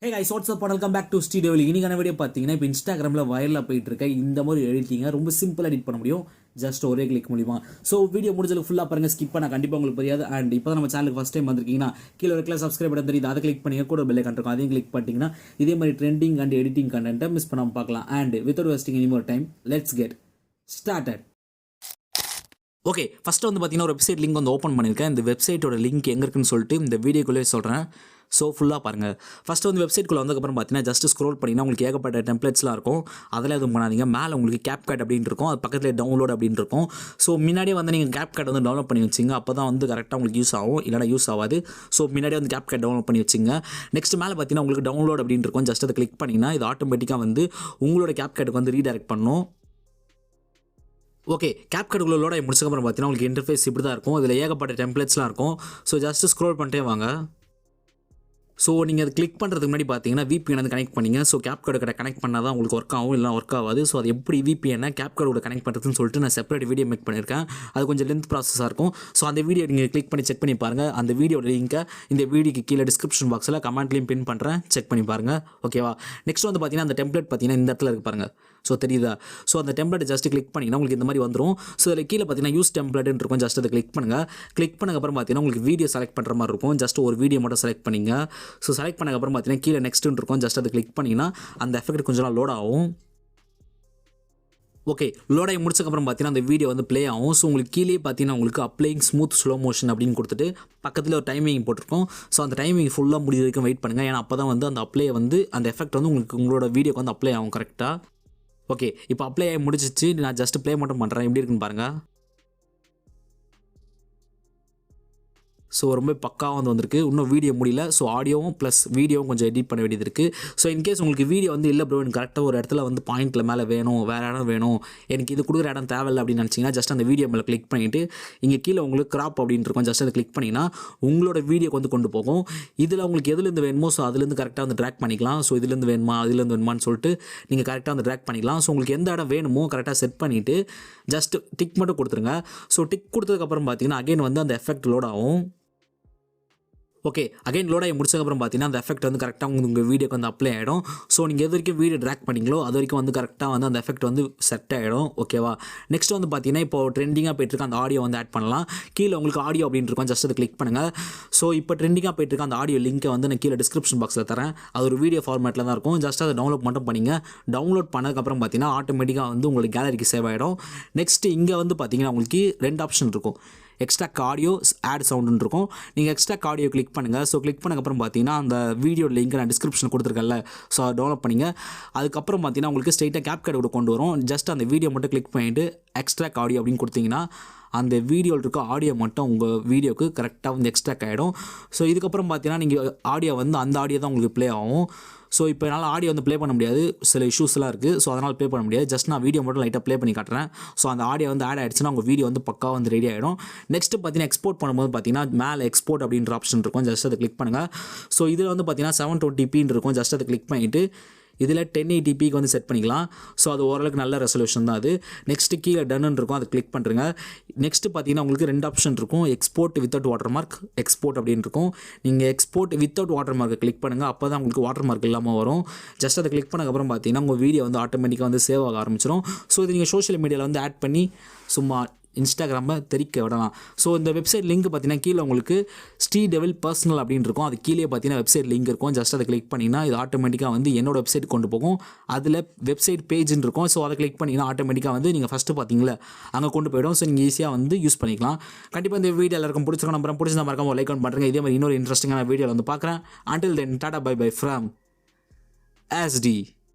Hey guys, what's up? Welcome back to Sri Divil. இன்னைக்கான video பார்த்தீங்கன்னா இப்போ இன்ஸ்டாகிராமில் வைரலாக போயிட்டு இருக்க இந்த மாதிரி எடிட்டிங்க ரொம்ப சிம்பிளாக எடிட் பண்ண முடியும் ஜஸ்ட் ஒரே கிளிக் மூலிமா. ஸோ வீடியோ முடிஞ்சளவுக்கு ஃபுல்லாக பாருங்கள், ஸ்கிப் பண்ண கண்டிப்பாக உங்களுக்கு புரியாது. அண்ட் இப்போ தான் நம்ம சேனலுக்கு ஃபஸ்ட் டைம் வந்திருக்கீங்கன்னா கீழே இருக்கிற சப்ஸ்கிரைப் பட்டன் தெரியுது, அதை கிளிக் பண்ணி கூட பெல் ஐகான் இருக்கும், அதையும் கிளிக் பண்ணிட்டீங்கன்னா இதே மாதிரி ட்ரெண்டிங் அண்ட் எடிட்டிங் கண்டென்ட்டை மிஸ் பண்ணாமல் பார்க்கலாம். And without wasting any more time, let's get started. Okay, first வந்து பார்த்தீங்கன்னா ஒரு வெப்சைட் லிங்க் வந்து ஓப்பன் பண்ணியிருக்கேன். இந்த வெப்சைட்டோட லிங்க் எங்கே இருக்குன்னு சொல்லிட்டு இந்த வீடியோக்குள்ளே சொல்கிறேன். ஸோ ஃபுல்லாக பாருங்கள். ஃபஸ்ட்டு வந்து வெப்சைட்குள்ளே வந்ததுக்கப்புறம் பார்த்தீங்கன்னா ஜஸ்ட் ஸ்க்ரோல் பண்ணிங்கன்னா உங்களுக்கு ஏகப்பட்ட டெம்ப்ளேட்ஸ்லாம் இருக்கும். அதில் எதுவும் பண்ணாதீங்க. மேலே உங்களுக்கு Capcut அப்படின்னு இருக்கும், அது பக்கத்தில் டவுன்லோட் அப்படின்னு இருக்கும். ஸோ முன்னாடியே வந்து நீங்கள் Capcut வந்து டவுன்லோட் பண்ணி வச்சிங்க, அப்போ தான் வந்து கரெக்டாக உங்களுக்கு யூஸ் ஆகும், இல்லைனா யூஸ் ஆகாது. ஸோ முன்னாடியே வந்து Capcut டவுன்லோட் பண்ணி வச்சிங்க. நெக்ஸ்ட் மேலே பார்த்தீங்கன்னா உங்களுக்கு டவுன்லோட் அப்படின்னு இருக்கும், ஜஸ்ட் அதை கிளிக் பண்ணிங்கன்னா இது ஆட்டோமேட்டிக்காக வந்து உங்களோட Capcutக்கு வந்து ரீடைரக்ட் பண்ணும். ஓகே, Capcutக்குள்ள லோட் ஆகி முடிச்சக்கப்புறம் பார்த்தீங்கன்னா உங்களுக்கு இன்டர்ஃபேஸ் இப்படி தான் இருக்கும். இதில் ஏகப்பட்ட டெம்ப்ளேட்ஸ்லாம் இருக்கும். ஸோ ஜஸ்ட் ஸ்க்ரோல் பண்ணிட்டே வாங்க. ஸோ நீங்கள் அது கிளிக் பண்ணுறதுக்கு முன்னாடி பார்த்தீங்கன்னா VPN வந்து கனெக்ட் பண்ணிங்க. ஸோ Capcut கனெக்ட் பண்ணால் தான் உங்களுக்கு ஒர்க் ஆகும், இல்லை ஒர்க் ஆகாது. ஸோ அது எப்படி VPN Capcut கனெக்ட் பண்ணுறதுன்னு சொல்லிட்டு நான் செப்பரேட் வீடியோ மேக் பண்ணியிருக்கேன். அது கொஞ்சம் லென்த் ப்ராசஸாக இருக்கும். ஸோ அந்த வீடியோ நீங்கள் கிளிக் பண்ணி செக் பண்ணி பாருங்கள். அந்த வீடியோட லிங்கை இந்த வீடியோக்கு கீழே டிஸ்கிரிப்ஷன் பாக்ஸில் கமெண்ட்லையும் பின் பண்ணுறேன், செக் பண்ணி பாருங்கள். ஓகேவா? நெக்ஸ்ட் வந்து பார்த்தீங்கன்னா அந்த டெம்ப்ளேட் பார்த்தீங்கன்னா இந்த இடத்துல இருக்கு பாருங்கள். ஸோ தெரியுதா? ஸோ அந்த டெம்ப்ளேட் ஜஸ்ட் கிளிக் பண்ணிங்கன்னா உங்களுக்கு இந்த மாதிரி வந்துடும். ஸோ அதில் கீழே பார்த்தீங்கன்னா யூஸ் டெம்ப்ளேட்னு இருக்கும், ஜஸ்ட் அதை கிளிக் பண்ணுங்கள். கிளிக் பண்ணக்கப்புறம் பார்த்தீங்கன்னா உங்களுக்கு வீடியோ செலக்ட் பண்ணுற மாதிரி இருக்கும். ஜஸ்ட் ஒரு வீடியோ மட்டும் செலக்ட் பண்ணிங்க. ஸோ செலக்ட் பண்ணக்கப்புறம் பார்த்தீங்கன்னா கீழே நெக்ஸ்ட்டுன்னு இருக்கும், ஜஸ்ட் அதை கிளிக் பண்ணிங்கன்னா அந்த எஃபெக்ட் கொஞ்சம் நாள் லோட் ஆகும். ஓகே, லோட் ஆகி முடிச்சக்கப்புறம் பார்த்தீங்கன்னா அந்த வீடியோ வந்து ப்ளே ஆகும். ஸோ உங்களுக்கு கீழே பார்த்தீங்கன்னா உங்களுக்கு அப்ளைங் ஸ்மூத் ஸ்லோ மோஷன் அப்படின்னு கொடுத்துட்டு பக்கத்தில் ஒரு டைமிங் போட்டிருக்கோம். ஸோ அந்த டைமிங் ஃபுல்லாக முடிய வரைக்கும் வெயிட் பண்ணுங்கள். ஏன்னா அப்போ தான் வந்து அந்த அப்ளை வந்து அந்த எஃபெக்ட் வந்து உங்களுக்கு உங்களோட வீடியோக்கு வந்து அப்ளை ஆகும் கரெக்டாக. ஓகே, இப்போ அப்ளை ஆகி முடிச்சிச்சு. நான் ஜஸ்ட் ப்ளே மட்டும் பண்ணுறேன், எப்படி இருக்குன்னு பாருங்கள். ஸோ ரொம்ப பக்காவாக வந்து வந்திருக்கு. இன்னும் வீடியோ முடியல. ஸோ ஆடியோவும் ப்ளஸ் வீடியோவும் கொஞ்சம் எடிட் பண்ண வேண்டியது இருக்குது. ஸோ இன்கேஸ் உங்களுக்கு வீடியோ வந்து இல்லை ப்ரோ, எனக்கு கரெக்டாக ஒரு இடத்துல வந்து பாயிண்ட்டில் மேலே வேணும், வேறு இடம் வேணும், எனக்கு இது கொடுக்குற இடம் தேவையில்லை அப்படின்னு நினச்சிங்கன்னா ஜஸ்ட் அந்த வீடியோ மேலே கிளிக் பண்ணிவிட்டு இங்கே கீழே உங்களுக்கு கிராப் அப்படின்னு இருக்கும், ஜஸ்ட் அதை கிளிக் பண்ணிங்கன்னா உங்களோட வீடியோக்கு வந்து கொண்டு போகும். இதில் உங்களுக்கு எதுலேருந்து வேணுமோ ஸோ அதுலேருந்து கரெக்டாக வந்து ட்ராக் பண்ணிக்கலாம். ஸோ இதுலேருந்து வேணுமா அதுலேருந்து வேணுமான்னு சொல்லிட்டு நீங்கள் கரெக்டாக வந்து ட்ராக் பண்ணிக்கலாம். ஸோ உங்களுக்கு எந்த இடம் வேணுமோ கரெக்டாக செட் பண்ணிவிட்டு ஜஸ்ட் டிக் மட்டும் கொடுத்துருங்க. ஸோ டிக் கொடுத்ததுக்கப்புறம் பார்த்தீங்கன்னா அகைன் வந்து அந்த எஃபெக்ட் லோட் ஆகும். ஓகே, அகைன் லோட் ஆகி முடிச்சதுக்கப்புறம் பார்த்தீங்கன்னா அந்த எஃபெக்ட் வந்து கரெக்டாக உங்கள் வீடியோக்கு வந்து அப்ளை ஆகிடும். ஸோ நீங்கள் எது வரைக்கும் வீடியோ ட்ராக் பண்ணிங்களோ அது வரைக்கும் வந்து கரெக்டாக வந்து அந்த எஃபெக்ட் வந்து செட் ஆகிடும். ஓகேவா? நெக்ஸ்ட் வந்து பார்த்தீங்கன்னா இப்போ ட்ரெண்டிங்காக போயிட்டுருக்க அந்த ஆடியோ வந்து ஆட் பண்ணலாம். கீழே உங்களுக்கு ஆடியோ அப்படின்னு இருக்கும், ஜஸ்ட் அதை கிளிக் பண்ணுங்கள். ஸோ இப்போ ட்ரெண்டிங்காக போயிட்டுருக்க அந்த ஆடியோ லிங்க்கை வந்து நான் கீழே டிஸ்கிரிப்ஷன் பாக்ஸில் தரேன். அது ஒரு வீடியோ ஃபார்மேட்டில் தான் இருக்கும். ஜஸ்ட் அதை டவுன்லோட் மட்டும் பண்ணிங்க. டவுன்லோட் பண்ணதுக்கப்புறம் பார்த்தீங்கன்னா ஆட்டோமேட்டிக்காக வந்து உங்களுக்கு கேலரிக்கு சேவ் ஆகிடும். நெக்ஸ்ட்டு இங்கே வந்து பார்த்தீங்கன்னா உங்களுக்கு 2 ஆப்ஷன் இருக்கும். எக்ஸ்ட்ராக் ஆடியோ, ஆட் சவுண்டுன்னு இருக்கும். நீங்கள் எக்ஸ்ட்ராக் ஆடியோ கிளிக் பண்ணுங்கள். ஸோ கிளிக் பண்ணக்கப்புறம் பார்த்தீங்கன்னா அந்த வீடியோ லிங்க் நான் டிஸ்கிரிப்ஷன் கொடுத்துருக்கேன்ல, ஸோ அதை டவுன்லோட் பண்ணிங்க. அதுக்கப்புறம் பார்த்தீங்கன்னா உங்களுக்கு ஸ்ட்ரெயிட்டாக Capcut கூட கொண்டு வரும். ஜஸ்ட் அந்த வீடியோ மட்டும் கிளிக் பண்ணிவிட்டு எக்ஸ்ட்ராக் ஆடியோ அப்படின்னு கொடுத்தீங்கன்னா அந்த வீடியோவில் இருக்க ஆடியோ மட்டும் உங்கள் வீடியோக்கு கரெக்டாக வந்து எக்ஸ்ட்ராக் ஆகிடும். ஸோ இதுக்கப்புறம் பார்த்தீங்கன்னா நீங்கள் ஆடியோ வந்து அந்த ஆடியோ தான் உங்களுக்கு ப்ளே ஆகும். ஸோ இப்போ என்னால் ஆடியோ வந்து ப்ளே பண்ண முடியாது, சில இஷ்யூஸ்லாம் இருக்குது. ஸோ அதனால் ப்ளே பண்ண முடியாது. ஜஸ்ட் நான் வீடியோ மட்டும் லைட்டாக ப்ளே பண்ணி காட்டுறேன். ஸோ அந்த ஆடியோ வந்து ஆட் ஆகிடுச்சுன்னா உங்கள் வீடியோ வந்து பக்காவாக வந்து ரெடி ஆகிடும். நெக்ஸ்ட்டு பார்த்தீங்கன்னா எக்ஸ்போர்ட் பண்ணும்போது பார்த்தீங்கன்னா மேலே எக்ஸ்போர்ட் அப்படின்ற ஆப்ஷன் இருக்கும், ஜஸ்ட் அதை கிளிக் பண்ணுங்கள். ஸோ இதில் வந்து பார்த்தீங்கன்னா 720p இருக்கும், ஜஸ்ட் அதை கிளிக் பண்ணிவிட்டு இதில் 1080pக்கு வந்து செட் பண்ணிக்கலாம். ஸோ அது ஓரளவுக்கு நல்ல ரெசல்யூஷன் தான் அது. நெக்ஸ்ட்டு கீழே டன்னு இருக்கும், அதை கிளிக் பண்ணுறங்க. நெக்ஸ்ட்டு பார்த்தீங்கன்னா உங்களுக்கு 2 ஆப்ஷன் இருக்கும், export without water mark, export அப்படின்னு இருக்கும். நீங்கள் எக்ஸ்போர்ட் வித்தவுட் வாட்டர் மார்க்கை கிளிக் பண்ணுங்கள், அப்போ தான் உங்களுக்கு வாட்டர் மார்க் இல்லாமல் வரும். ஜஸ்ட் அதை கிளிக் பண்ணக்கப்புறம் பார்த்தீங்கன்னா உங்கள் வீடியோ வந்து ஆட்டோமேட்டிக்காக வந்து சேவ் ஆக ஆரம்பிச்சிடும். ஸோ இது நீங்கள் சோஷியல் மீடியாவில் வந்து ஆட் பண்ணி சும்மா இன்ஸ்டாகிராமை தெரிக்க விடலாம். ஸோ இந்த வெப்சைட் லிங்க் பார்த்தீங்கன்னா கீழே உங்களுக்கு ஸ்ரீ டெவில் பர்சனல் அப்படின்னு இருக்கும், அது கீழே பார்த்தீங்கன்னா வெப்சைட் லிங்க் இருக்கும். ஜஸ்ட் அதை கிளிக் பண்ணிங்கன்னா இது ஆட்டோமேட்டிக்காக வந்து என்னோட வெப்சைட் கொண்டு போகும். அதில் வெப்சைட் பேஜ்னு இருக்கும். ஸோ அதை கிளிக் பண்ணிங்கன்னா ஆட்டோமேட்டிக்காக வந்து நீங்கள் ஃபஸ்ட்டு பார்த்தீங்களா அங்கே கொண்டு போய்டும். ஸோ நீங்கள் ஈஸியாக வந்து யூஸ் பண்ணிக்கலாம். கண்டிப்பாக இந்த வீடியோ எல்லாருக்கும் பிடிச்சிருக்கோம் நம்புறேன். பிடிச்சிருந்தா மறக்காம லைக் பண்ணுறேன். இதே மாதிரி இன்னொரு இன்ட்ரெஸ்டிங்கான வீடியோவில் வந்து பார்க்குறேன். Until then, tata bye bye from SD.